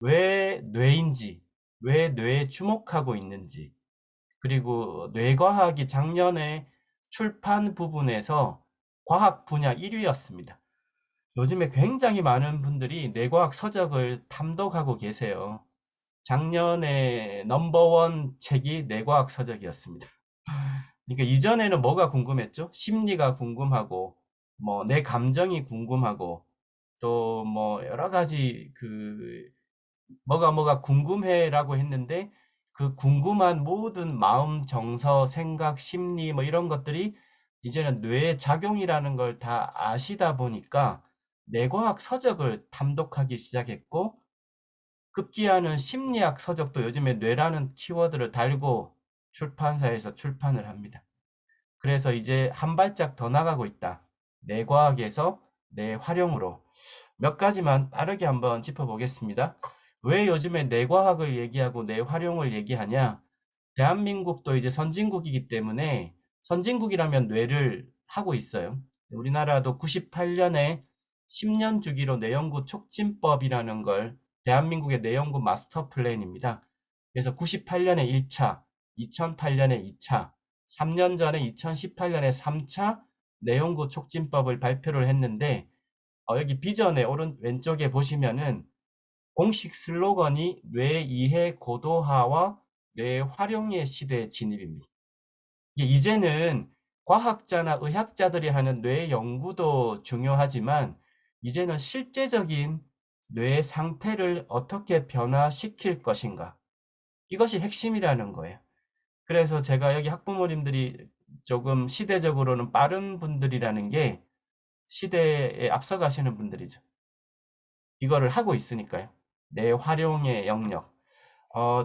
왜 뇌인지, 왜 뇌에 주목하고 있는지, 그리고 뇌과학이 작년에 출판 부분에서 과학 분야 1위였습니다. 요즘에 굉장히 많은 분들이 뇌과학 서적을 탐독하고 계세요. 작년에 넘버원 책이 뇌과학 서적이었습니다. 그러니까 이전에는 뭐가 궁금했죠? 심리가 궁금하고, 뭐, 내 감정이 궁금하고, 또 뭐, 여러 가지 뭐가 궁금해라고 했는데, 그 궁금한 모든 마음, 정서, 생각, 심리, 뭐 이런 것들이 이제는 뇌의 작용이라는 걸 다 아시다 보니까 뇌과학 서적을 탐독하기 시작했고, 급기야는 심리학 서적도 요즘에 뇌라는 키워드를 달고 출판사에서 출판을 합니다. 그래서 이제 한 발짝 더 나가고 있다. 뇌과학에서 뇌활용으로. 몇 가지만 빠르게 한번 짚어보겠습니다. 왜 요즘에 뇌과학을 얘기하고 뇌활용을 얘기하냐? 대한민국도 이제 선진국이기 때문에 선진국이라면 뇌를 하고 있어요. 우리나라도 98년에 10년 주기로 뇌연구 촉진법이라는 걸 대한민국의 뇌연구 마스터 플랜입니다. 그래서 98년에 1차, 2008년에 2차, 3년 전에 2018년에 3차 뇌연구 촉진법을 발표를 했는데 여기 비전의 오른 왼쪽에 보시면은 공식 슬로건이 뇌 이해 고도화와 뇌 활용의 시대 진입입니다. 이제는 과학자나 의학자들이 하는 뇌 연구도 중요하지만 이제는 실제적인 뇌 상태를 어떻게 변화시킬 것인가. 이것이 핵심이라는 거예요. 그래서 제가 여기 학부모님들이 조금 시대적으로는 빠른 분들이라는 게 시대에 앞서가시는 분들이죠. 이거를 하고 있으니까요. 뇌 활용의 영역.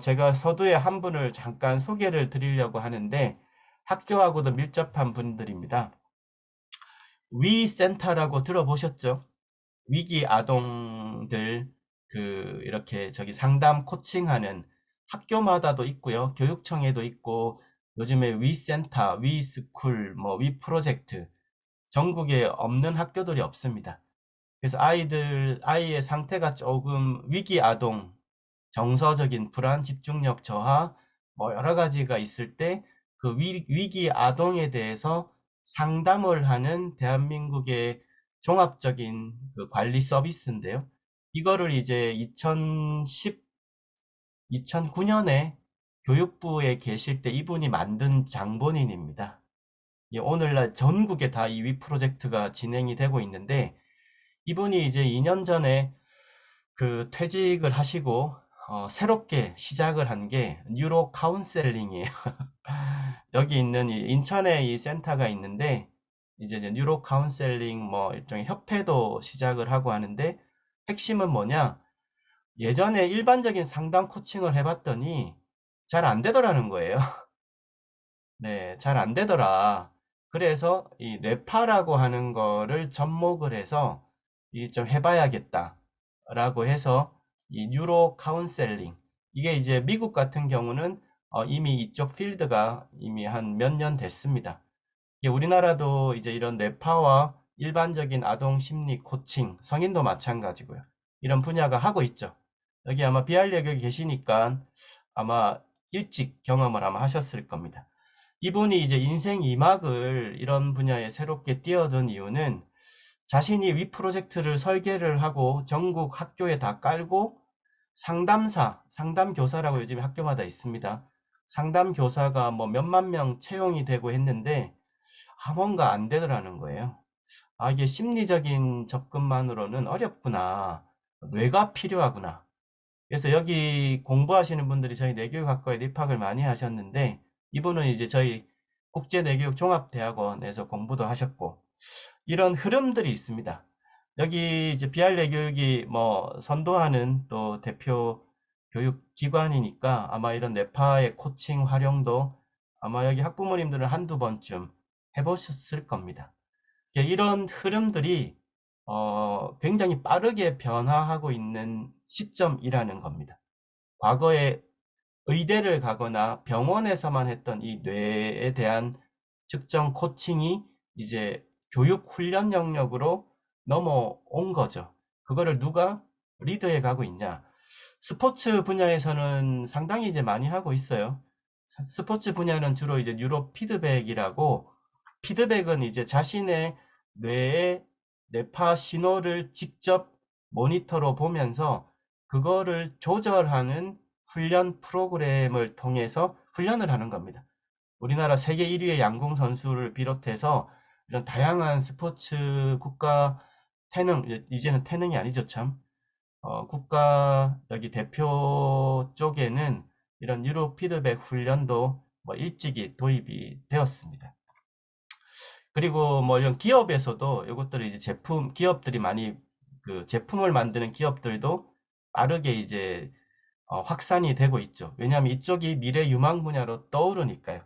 제가 서두에 한 분을 잠깐 소개를 드리려고 하는데 학교하고도 밀접한 분들입니다. 위센터라고 들어보셨죠? 위기 아동들 이렇게 저기 상담 코칭하는 학교마다도 있고요. 교육청에도 있고 요즘에 위센터, 위스쿨, 뭐 위프로젝트 전국에 없는 학교들이 없습니다. 그래서 아이의 상태가 조금 위기 아동, 정서적인 불안, 집중력 저하, 뭐 여러 가지가 있을 때 그 위기 아동에 대해서 상담을 하는 대한민국의 종합적인 그 관리 서비스인데요. 이거를 이제 2009년에 교육부에 계실 때 이분이 만든 장본인입니다. 오늘날 전국에 다 이 위 프로젝트가 진행이 되고 있는데 이분이 이제 2년 전에 퇴직을 하시고 새롭게 시작을 한 게 뉴로 카운셀링이에요. 여기 있는 인천에 이 센터가 있는데 이제 뉴로 카운셀링 뭐 일종의 협회도 시작을 하고 하는데 핵심은 뭐냐? 예전에 일반적인 상담 코칭을 해봤더니 잘 안 되더라는 거예요. 네, 잘 안 되더라. 그래서 이 뇌파라고 하는 거를 접목을 해서 이 좀 해봐야겠다라고 해서 이 뉴로 카운셀링 이게 이제 미국 같은 경우는 이미 이쪽 필드가 이미 한 몇 년 됐습니다. 이게 우리나라도 이제 이런 뇌파와 일반적인 아동 심리 코칭, 성인도 마찬가지고요. 이런 분야가 하고 있죠. 여기 아마 비알력 여기 계시니까 아마 일찍 경험을 아마 하셨을 겁니다. 이분이 이제 인생 2막을 이런 분야에 새롭게 뛰어든 이유는 자신이 위 프로젝트를 설계를 하고 전국 학교에 다 깔고 상담사, 상담교사라고 요즘 학교마다 있습니다. 상담교사가 뭐 몇만 명 채용이 되고 했는데 뭔가 안 되더라는 거예요. 이게 심리적인 접근만으로는 어렵구나. 뇌가 필요하구나. 그래서 여기 공부하시는 분들이 저희 뇌교육학과에 입학을 많이 하셨는데 이분은 이제 저희 국제뇌교육종합대학원에서 공부도 하셨고 이런 흐름들이 있습니다. 여기 이제 비알뇌교육이 뭐 선도하는 또 대표 교육기관이니까 아마 이런 뇌파의 코칭 활용도 아마 여기 학부모님들은 한두 번쯤 해보셨을 겁니다. 이런 흐름들이 굉장히 빠르게 변화하고 있는 시점이라는 겁니다. 과거에 의대를 가거나 병원에서만 했던 이 뇌에 대한 측정 코칭이 이제 교육 훈련 영역으로 넘어온 거죠. 그거를 누가 리드해 가고 있냐? 스포츠 분야에서는 상당히 이제 많이 하고 있어요. 스포츠 분야는 주로 이제 뉴로 피드백이라고, 피드백은 이제 자신의 뇌의 뇌파 신호를 직접 모니터로 보면서 그거를 조절하는 훈련 프로그램을 통해서 훈련을 하는 겁니다. 우리나라 세계 1위의 양궁 선수를 비롯해서 이런 다양한 스포츠 국가 태능, 이제는 태능이 아니죠, 참. 국가 여기 대표 쪽에는 이런 뉴로 피드백 훈련도 뭐 일찍이 도입이 되었습니다. 그리고 뭐 이런 기업에서도 이것들을 이제 기업들이 많이 그 제품을 만드는 기업들도 빠르게 이제 확산이 되고 있죠. 왜냐하면 이쪽이 미래 유망 분야로 떠오르니까요.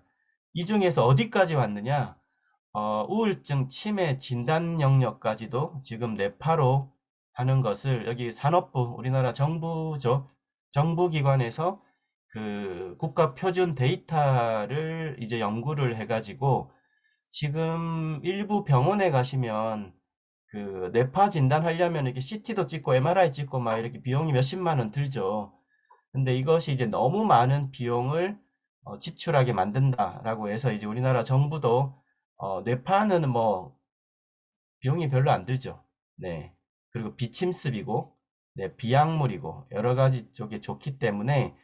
이 중에서 어디까지 왔느냐? 우울증 치매 진단 영역까지도 지금 뇌파로 하는 것을 여기 산업부, 우리나라 정부죠. 정부기관에서 그 국가 표준 데이터를 이제 연구를 해가지고 지금 일부 병원에 가시면 그 뇌파 진단하려면 이렇게 CT도 찍고 MRI 찍고 막 이렇게 비용이 몇십만 원 들죠. 근데 이것이 이제 너무 많은 비용을 지출하게 만든다라고 해서 이제 우리나라 정부도 뇌파는 뭐 비용이 별로 안 들죠. 네. 그리고 비침습이고, 네, 비약물이고 여러 가지 쪽에 좋기 때문에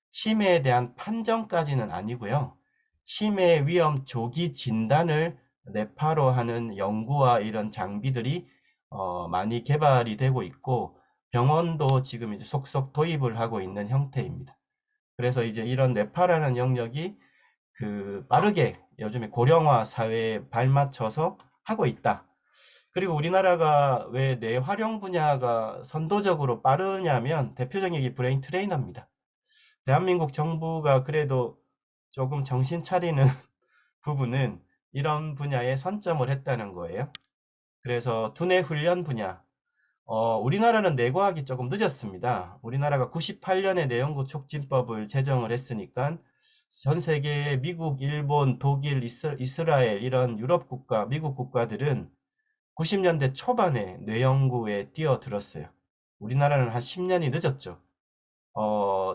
치매에 대한 판정까지는 아니고요. 치매 위험 조기 진단을 뇌파로 하는 연구와 이런 장비들이 많이 개발이 되고 있고 병원도 지금 이제 속속 도입을 하고 있는 형태입니다. 그래서 이제 이런 뇌파라는 영역이 그 빠르게 요즘에 고령화 사회에 발맞춰서 하고 있다. 그리고 우리나라가 왜 뇌활용 분야가 선도적으로 빠르냐면 대표적인 게 브레인 트레이너입니다. 대한민국 정부가 그래도 조금 정신 차리는 부분은 이런 분야에 선점을 했다는 거예요. 그래서 두뇌 훈련 분야, 우리나라는 뇌과학이 조금 늦었습니다. 우리나라가 98년에 뇌연구 촉진법을 제정을 했으니까 전 세계 미국, 일본, 독일, 이스라엘 이런 유럽 국가, 미국 국가들은 90년대 초반에 뇌연구에 뛰어들었어요. 우리나라는 한 10년이 늦었죠.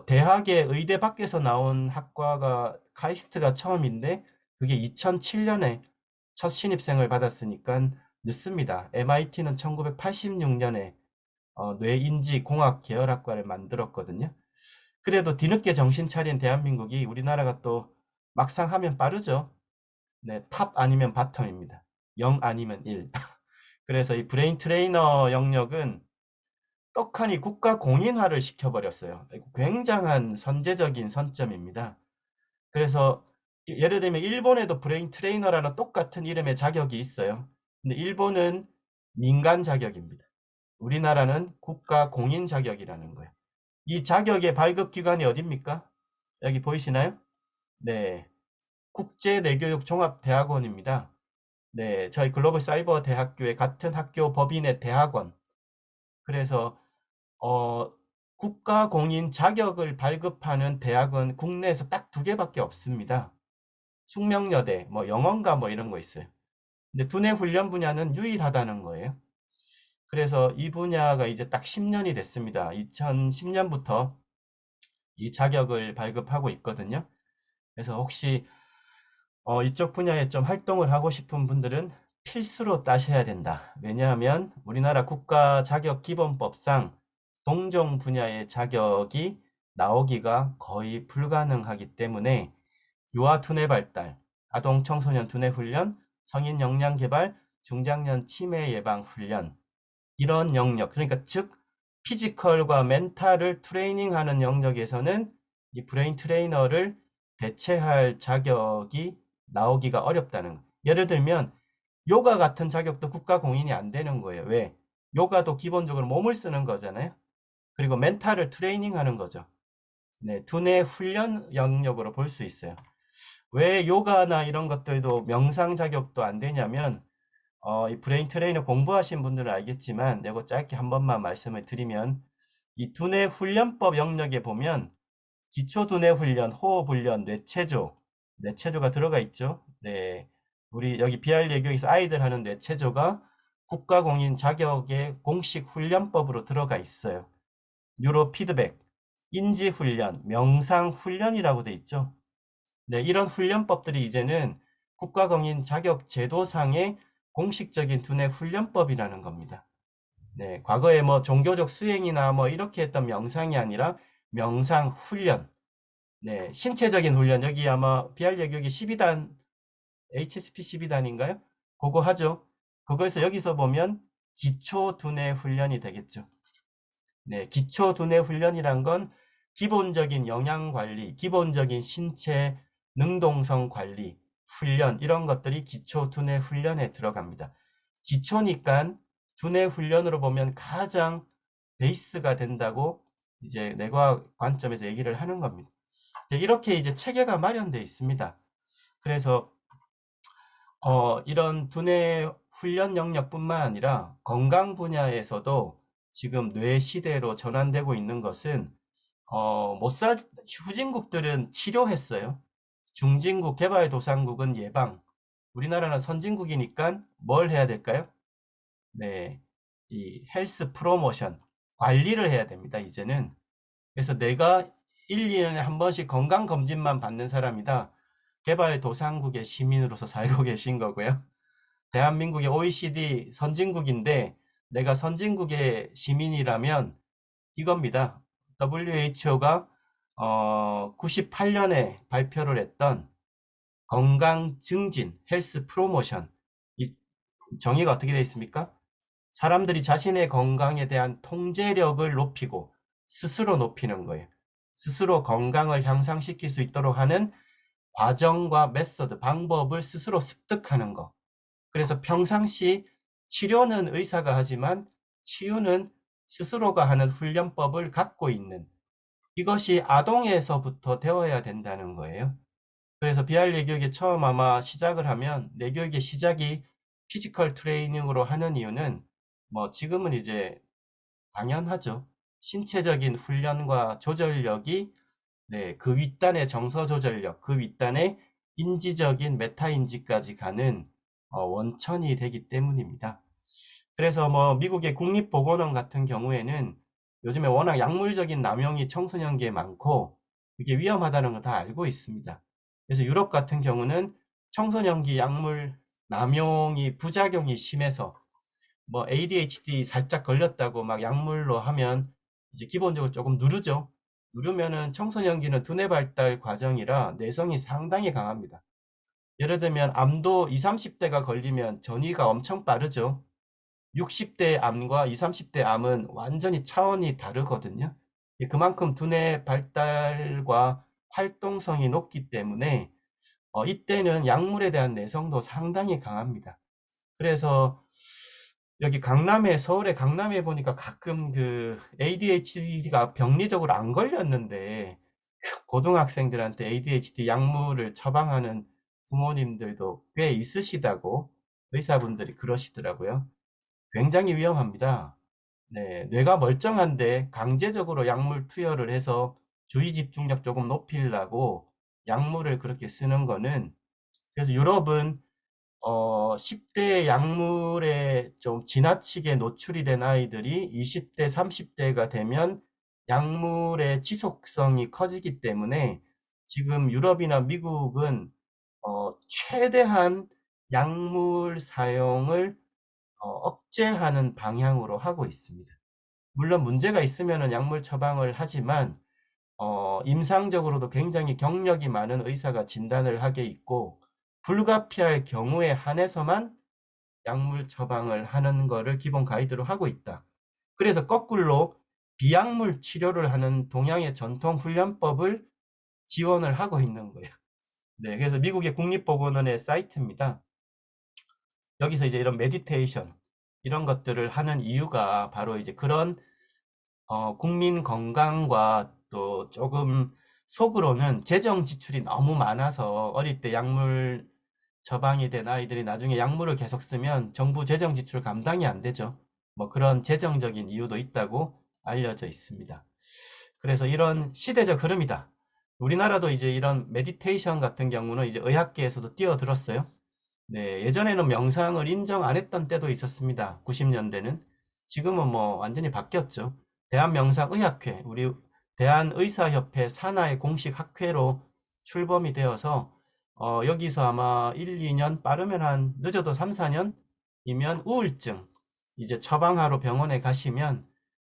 대학의 의대 밖에서 나온 학과가 카이스트가 처음인데 그게 2007년에 첫 신입생을 받았으니까 늦습니다. MIT는 1986년에 뇌인지공학 계열학과를 만들었거든요. 그래도 뒤늦게 정신 차린 대한민국이 우리나라가 또 막상 하면 빠르죠. 네, 탑 아니면 바텀입니다. 0 아니면 1. 그래서 이 브레인 트레이너 영역은 떡하니 국가 공인화를 시켜버렸어요. 굉장한 선제적인 선점입니다. 그래서 예를 들면 일본에도 브레인 트레이너라는 똑같은 이름의 자격이 있어요. 근데 일본은 민간 자격입니다. 우리나라는 국가 공인 자격이라는 거예요. 이 자격의 발급 기관이 어딥니까? 여기 보이시나요? 네. 국제내교육종합대학원입니다. 네, 저희 글로벌 사이버 대학교의 같은 학교 법인의 대학원. 그래서 국가 공인 자격을 발급하는 대학은 국내에서 딱 두 개밖에 없습니다. 숙명여대, 뭐 영어인가 뭐 이런 거 있어요. 근데 두뇌 훈련 분야는 유일하다는 거예요. 그래서 이 분야가 이제 딱 10년이 됐습니다. 2010년부터 이 자격을 발급하고 있거든요. 그래서 혹시 이쪽 분야에 좀 활동을 하고 싶은 분들은 필수로 따셔야 된다. 왜냐하면 우리나라 국가 자격 기본법상 동종 분야의 자격이 나오기가 거의 불가능하기 때문에 유아 두뇌 발달, 아동 청소년 두뇌 훈련, 성인 역량 개발, 중장년 치매 예방 훈련 이런 영역, 그러니까 즉 피지컬과 멘탈을 트레이닝하는 영역에서는 이 브레인 트레이너를 대체할 자격이 나오기가 어렵다는 거예요. 예를 들면 요가 같은 자격도 국가 공인이 안 되는 거예요. 왜? 요가도 기본적으로 몸을 쓰는 거잖아요. 그리고 멘탈을 트레이닝하는 거죠. 네, 두뇌 훈련 영역으로 볼 수 있어요. 왜 요가나 이런 것들도 명상 자격도 안 되냐면 이 브레인 트레이너 공부하신 분들은 알겠지만 내가 짧게 한 번만 말씀을 드리면 이 두뇌 훈련법 영역에 보면 기초 두뇌 훈련, 호흡 훈련, 뇌체조가 들어가 있죠. 네. 우리 여기 비알리 교육에서 아이들 하는 뇌체조가 국가공인 자격의 공식 훈련법으로 들어가 있어요. 뉴로 피드백, 인지훈련, 명상훈련이라고 돼 있죠. 네, 이런 훈련법들이 이제는 국가공인 자격 제도상의 공식적인 두뇌 훈련법이라는 겁니다. 네, 과거에 뭐 종교적 수행이나 뭐 이렇게 했던 명상이 아니라 명상 훈련. 네, 신체적인 훈련. 여기 아마 BR 여기 12단, HSP 12단인가요? 그거 하죠. 그거에서 여기서 보면 기초 두뇌 훈련이 되겠죠. 네, 기초 두뇌 훈련이란 건 기본적인 영양 관리, 기본적인 신체 능동성 관리, 훈련 이런 것들이 기초 두뇌 훈련에 들어갑니다. 기초니까 두뇌 훈련으로 보면 가장 베이스가 된다고 이제 뇌과학 관점에서 얘기를 하는 겁니다. 이렇게 이제 체계가 마련되어 있습니다. 그래서 이런 두뇌 훈련 영역뿐만 아니라 건강 분야에서도 지금 뇌 시대로 전환되고 있는 것은 후진국들은 치료했어요. 중진국, 개발도상국은 예방. 우리나라는 선진국이니까 뭘 해야 될까요? 네, 이 헬스 프로모션, 관리를 해야 됩니다, 이제는. 그래서 내가 1, 2년에 한 번씩 건강검진만 받는 사람이다. 개발도상국의 시민으로서 살고 계신 거고요. 대한민국이 OECD 선진국인데 내가 선진국의 시민이라면 이겁니다. WHO가 98년에 발표를 했던 건강 증진, 헬스 프로모션. 이 정의가 어떻게 되어 있습니까? 사람들이 자신의 건강에 대한 통제력을 높이고 스스로 높이는 거예요. 스스로 건강을 향상시킬 수 있도록 하는 과정과 메서드, 방법을 스스로 습득하는 거. 그래서 평상시 치료는 의사가 하지만 치유는 스스로가 하는 훈련법을 갖고 있는 이것이 아동에서부터 되어야 된다는 거예요. 그래서 비할 내교육에 처음 아마 시작을 하면 내교육의 시작이 피지컬 트레이닝으로 하는 이유는 뭐 지금은 이제 당연하죠. 신체적인 훈련과 조절력이 네, 그 윗단의 정서 조절력, 그 윗단의 인지적인 메타인지까지 가는 원천이 되기 때문입니다. 그래서 뭐 미국의 국립보건원 같은 경우에는 요즘에 워낙 약물적인 남용이 청소년기에 많고 이게 위험하다는 걸 다 알고 있습니다. 그래서 유럽 같은 경우는 청소년기 약물 남용이 부작용이 심해서 뭐 ADHD 살짝 걸렸다고 막 약물로 하면 이제 기본적으로 조금 누르죠. 누르면은 청소년기는 두뇌 발달 과정이라 내성이 상당히 강합니다. 예를 들면 암도 20, 30대가 걸리면 전이가 엄청 빠르죠. 60대 암과 20, 30대 암은 완전히 차원이 다르거든요. 그만큼 두뇌 발달과 활동성이 높기 때문에 이때는 약물에 대한 내성도 상당히 강합니다. 그래서 여기 강남에 서울의 강남에 보니까 가끔 그 ADHD가 병리적으로 안 걸렸는데 고등학생들한테 ADHD 약물을 처방하는 부모님들도 꽤 있으시다고 의사분들이 그러시더라고요. 굉장히 위험합니다. 네, 뇌가 멀쩡한데 강제적으로 약물 투여를 해서 주의 집중력 조금 높이려고 약물을 그렇게 쓰는 거는 그래서 유럽은 10대 약물에 좀 지나치게 노출이 된 아이들이 20대, 30대가 되면 약물의 지속성이 커지기 때문에 지금 유럽이나 미국은 최대한 약물 사용을 억제하는 방향으로 하고 있습니다. 물론 문제가 있으면 약물 처방을 하지만 임상적으로도 굉장히 경력이 많은 의사가 진단을 하게 있고 불가피할 경우에 한해서만 약물 처방을 하는 것을 기본 가이드로 하고 있다. 그래서 거꾸로 비약물 치료를 하는 동양의 전통 훈련법을 지원을 하고 있는 거예요. 네, 그래서 미국의 국립보건원의 사이트입니다. 여기서 이제 이런 메디테이션 이런 것들을 하는 이유가 바로 이제 그런 국민 건강과 또 조금 속으로는 재정 지출이 너무 많아서 어릴 때 약물 처방이 된 아이들이 나중에 약물을 계속 쓰면 정부 재정 지출 감당이 안 되죠. 뭐 그런 재정적인 이유도 있다고 알려져 있습니다. 그래서 이런 시대적 흐름이다. 우리나라도 이제 이런 메디테이션 같은 경우는 이제 의학계에서도 뛰어들었어요. 네, 예전에는 명상을 인정 안 했던 때도 있었습니다. 90년대는. 지금은 뭐 완전히 바뀌었죠. 대한명상의학회, 우리 대한의사협회 산하의 공식 학회로 출범이 되어서 여기서 아마 1, 2년 빠르면 한 늦어도 3, 4년이면 우울증 이제 처방하러 병원에 가시면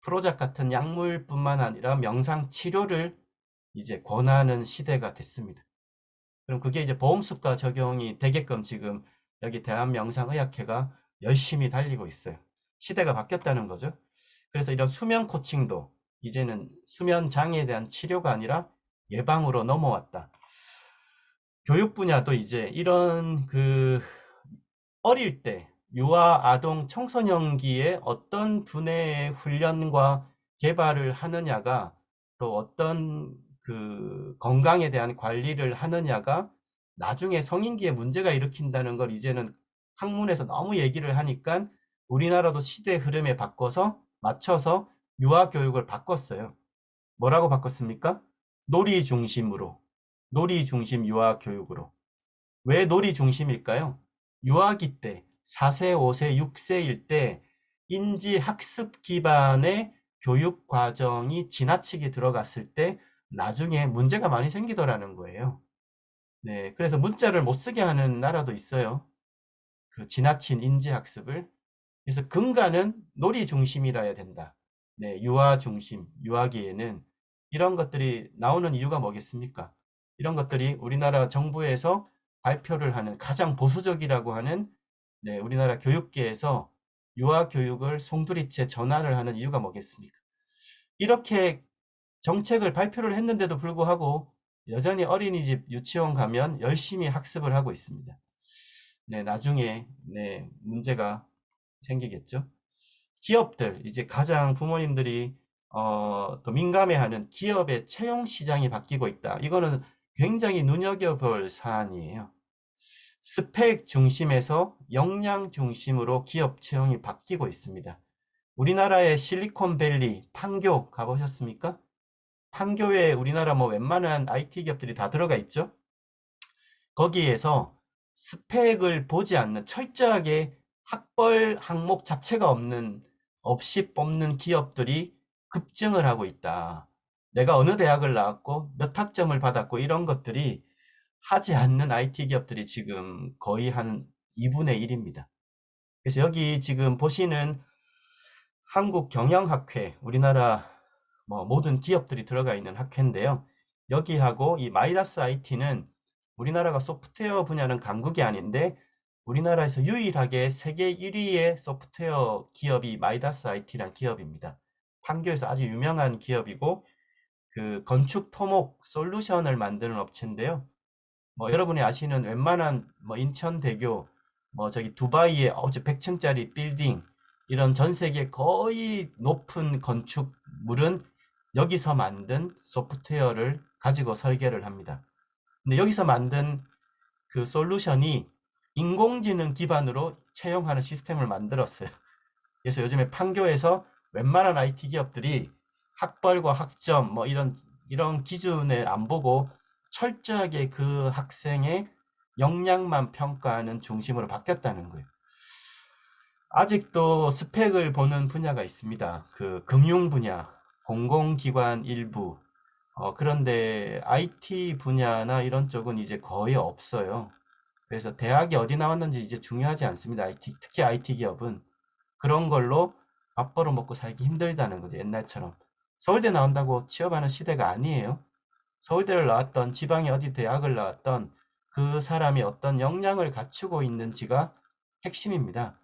프로작 같은 약물뿐만 아니라 명상 치료를 이제 권하는 시대가 됐습니다. 그럼 그게 이제 보험수가 적용이 되게끔 지금 여기 대한명상의학회가 열심히 달리고 있어요. 시대가 바뀌었다는 거죠. 그래서 이런 수면 코칭도 이제는 수면 장애에 대한 치료가 아니라 예방으로 넘어왔다. 교육 분야도 이제 이런 어릴 때 유아, 아동, 청소년기에 어떤 두뇌의 훈련과 개발을 하느냐가 또 어떤 건강에 대한 관리를 하느냐가 나중에 성인기에 문제가 일으킨다는 걸 이제는 학문에서 너무 얘기를 하니까 우리나라도 시대 흐름에 맞춰서 유아 교육을 바꿨어요. 뭐라고 바꿨습니까? 놀이 중심으로. 놀이 중심 유아 교육으로. 왜 놀이 중심일까요? 유아기 때 4세, 5세, 6세일 때 인지 학습 기반의 교육 과정이 지나치게 들어갔을 때 나중에 문제가 많이 생기더라는 거예요. 네, 그래서 문자를 못 쓰게 하는 나라도 있어요. 그 지나친 인지 학습을. 그래서 근간은 놀이 중심이라 해야 된다. 네, 유아 중심, 유아기에는 이런 것들이 나오는 이유가 뭐겠습니까? 이런 것들이 우리나라 정부에서 발표를 하는 가장 보수적이라고 하는 네, 우리나라 교육계에서 유아 교육을 송두리째 전환을 하는 이유가 뭐겠습니까? 이렇게 정책을 발표를 했는데도 불구하고 여전히 어린이집, 유치원 가면 열심히 학습을 하고 있습니다. 네, 나중에 네, 문제가 생기겠죠. 기업들, 이제 가장 부모님들이 더 민감해하는 기업의 채용 시장이 바뀌고 있다. 이거는 굉장히 눈여겨볼 사안이에요. 스펙 중심에서 역량 중심으로 기업 채용이 바뀌고 있습니다. 우리나라의 실리콘밸리, 판교 가보셨습니까? 판교에 우리나라 뭐 웬만한 IT 기업들이 다 들어가 있죠. 거기에서 스펙을 보지 않는 철저하게 학벌 항목 자체가 없이 뽑는 기업들이 급증을 하고 있다. 내가 어느 대학을 나왔고 몇 학점을 받았고 이런 것들이 하지 않는 IT 기업들이 지금 거의 한 2분의 1입니다. 그래서 여기 지금 보시는 한국경영학회, 우리나라 뭐 모든 기업들이 들어가 있는 학회인데요. 여기하고 이 마이다스 IT는 우리나라가 소프트웨어 분야는 강국이 아닌데 우리나라에서 유일하게 세계 1위의 소프트웨어 기업이 마이다스 IT라는 기업입니다. 판교에서 아주 유명한 기업이고 그 건축 토목 솔루션을 만드는 업체인데요. 뭐 여러분이 아시는 웬만한 뭐 인천대교, 뭐 저기 두바이의 아주 100층짜리 빌딩 이런 전 세계 거의 높은 건축물은 여기서 만든 소프트웨어를 가지고 설계를 합니다. 근데 여기서 만든 그 솔루션이 인공지능 기반으로 채용하는 시스템을 만들었어요. 그래서 요즘에 판교에서 웬만한 IT 기업들이 학벌과 학점 뭐 이런 기준을 안 보고 철저하게 그 학생의 역량만 평가하는 중심으로 바뀌었다는 거예요. 아직도 스펙을 보는 분야가 있습니다. 그 금융 분야, 공공기관 일부. 그런데 IT 분야나 이런 쪽은 이제 거의 없어요. 그래서 대학이 어디 나왔는지 이제 중요하지 않습니다. 특히 IT 기업은. 그런 걸로 밥 벌어 먹고 살기 힘들다는 거죠. 옛날처럼. 서울대 나온다고 취업하는 시대가 아니에요. 서울대를 나왔던 지방의 어디 대학을 나왔던 그 사람이 어떤 역량을 갖추고 있는지가 핵심입니다.